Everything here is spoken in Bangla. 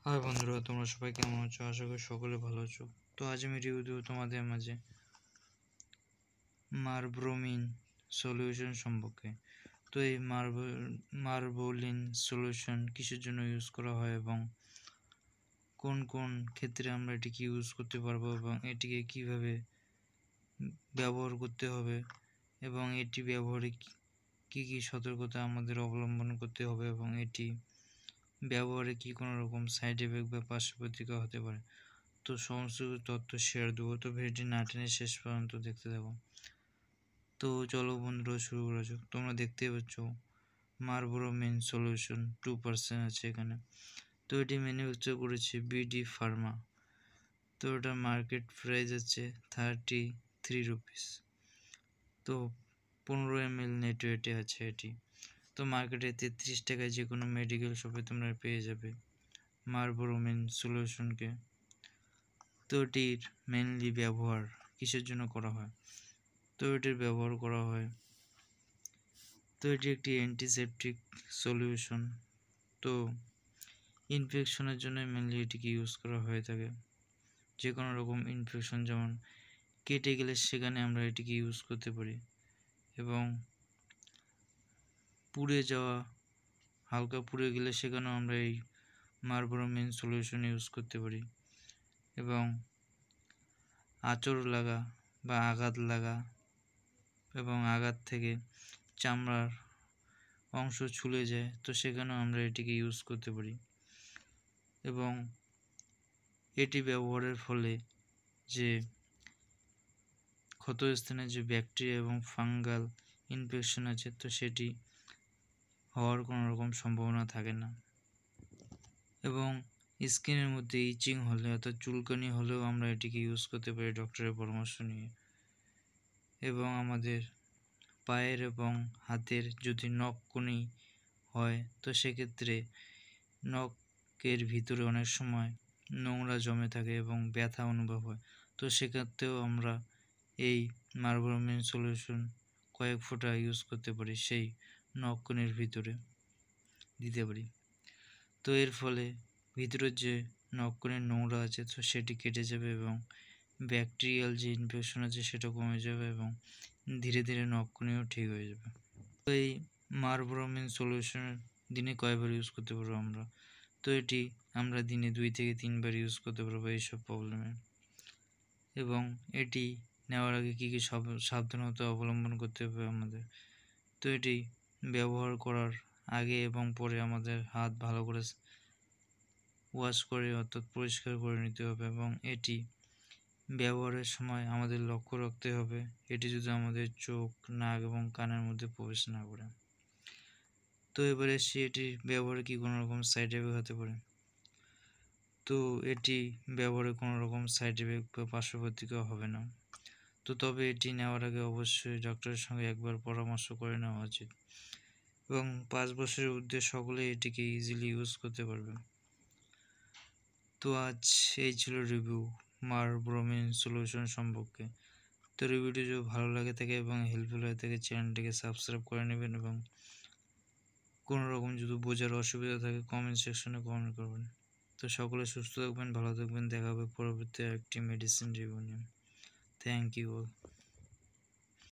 হাই বন্ধুরা, তোমরা সবাই কেমন আছো? আশা করি সকলে ভালো আছো। তো আজ আমি রিভিউ দেবো তোমাদের মাঝে মারব্রোমিন সলিউশন সম্পর্কে। তো এই মার্বোলিন সলিউশন কিসের জন্য ইউজ করা হয় এবং কোন কোন ক্ষেত্রে আমরা এটিকে ইউজ করতে পারবো এবং এটিকে কিভাবে ব্যবহার করতে হবে এবং এটি ব্যবহারে কী কী সতর্কতা আমাদের অবলম্বন করতে হবে এবং এটি ব্যবহারে কি কোনো রকম সাইড এফেক্ট বা পার্শ্ব প্রতিক্রিয়া হতে পারে। তো সমস্ত তথ্য শেয়ার দেবো, তো ভিডিওটি না টেনে শেষ পর্যন্ত দেখতে থাকো। তো চলো বন্ধুরা শুরু করা যাক। তোমরা দেখতেই পাচ্ছ মারবোরোমিন সলিউশন 2% আছে এখানে। তো এটি ম্যানুফ্যাকচার করেছে বিডি ফার্মা। তো এটার মার্কেট প্রাইস আছে 33 রুপিস। তো 15 ml নেট ওয়েটে আছে এটি। তো মার্কেটে 33 টাকায় যে কোনো মেডিকেল শপে তোমরা পেয়ে যাবে মারবোরোমিন সলিউশনকে। তো এটির মেনলি ব্যবহার কিসের জন্য করা হয়? তো এটির ব্যবহার করা হয়, তো এটি একটি অ্যান্টিসেপটিক সলিউশন। তো ইনফেকশনের জন্য মেনলি এটিকে ইউজ করা হয়ে থাকে। যে কোনো রকম ইনফেকশন যেমন কেটে গেলে সেখানে আমরা এটিকে ইউজ করতে পারি, এবং পুড়ে যাওয়া, হালকা পুড়ে গেলে সেখানেও আমরা এই মারবোরোমিন সলিউশন ইউজ করতে পারি। এবং আঁচড় লাগা বা আঘাত লাগা এবং আঘাত থেকে চামড়ার অংশ ছুলে যায়, তো সেখানেও আমরা এটিকে ইউজ করতে পারি। এবং এটি ব্যবহারের ফলে যে ক্ষতস্থানে যে ব্যাকটেরিয়া এবং ফাঙ্গাল ইনফেকশন আছে, তো সেটি হওয়ার কোনো রকম সম্ভাবনা থাকে না। এবং স্কিনের মধ্যে ইচিং হলে অর্থাৎ চুলকানি হলেও আমরা এটিকে ইউজ করতে পারি ডক্টরের পরামর্শ নিয়ে। এবং আমাদের পায়ের এবং হাতের যদি নখকুনি হয়, তো সেক্ষেত্রে নখের ভিতরে অনেক সময় নোংরা জমে থাকে এবং ব্যথা অনুভব হয়, তো সেক্ষেত্রেও আমরা এই মারবোরোমিন সলিউশন কয়েক ফোঁটা ইউজ করতে পারি, সেই নখকুনির ভিতরে দিতে পারি। তো এর ফলে ভিতরের যে নখকুনির নোংরা আছে, তো সেটি কেটে যাবে এবং ব্যাকটেরিয়াল যে ইনফেকশন আছে সেটা কমে যাবে এবং ধীরে ধীরে নখকুনিও ঠিক হয়ে যাবে। তো এই মারবোরোমিন সলিউশন দিনে কয়বার ইউজ করতে পারবো আমরা? তো এটি আমরা দিনে 2 থেকে 3 বার ইউজ করতে পারবো এইসব প্রবলেমে। এবং এটি নেওয়ার আগে কী কী সাবধানতা অবলম্বন করতে হবে আমাদের? তো এটি ব্যবহার করার আগে এবং পরে আমাদের হাত ভালো করে ওয়াশ করে অর্থাৎ পরিষ্কার করে নিতে হবে, এবং এটি ব্যবহারের সময় আমাদের লক্ষ্য রাখতে হবে এটি যদি আমাদের চোখ, নাক এবং কানের মধ্যে প্রবেশ না করে। তো এবারে এটির ব্যবহারে কি কোনো রকম সাইড এফেক্ট হতে পারে? তো এটি ব্যবহারে কোনো রকম সাইড এফেক্ট বা পার্শ্ব প্রতিক্রিয়া হবে না। তো তবে এটি নেওয়ার আগে অবশ্যই ডক্টরের সঙ্গে একবার পরামর্শ করে নেওয়া উচিত। এবং 5 বছরের ঊর্ধ্বে সকলেই এটিকে ইজিলি ইউজ করতে পারবে। তো আজ এই ছিল রিভিউ মারবোরোমিন সলিউশন সম্পর্কে। তো রিভিউটি যদি ভালো লাগে থাকে এবং হেল্পফুল হয়ে থাকে, চ্যানেলটিকে সাবস্ক্রাইব করে নেবেন এবং কোনো রকম যদি বোঝার অসুবিধা থাকে কমেন্ট সেকশনে কমেন্ট করবেন। তো সকলে সুস্থ থাকবেন, ভালো থাকবেন। দেখা হবে পরবর্তী একটি মেডিসিন রিভিউ নিয়ে। Thank you all.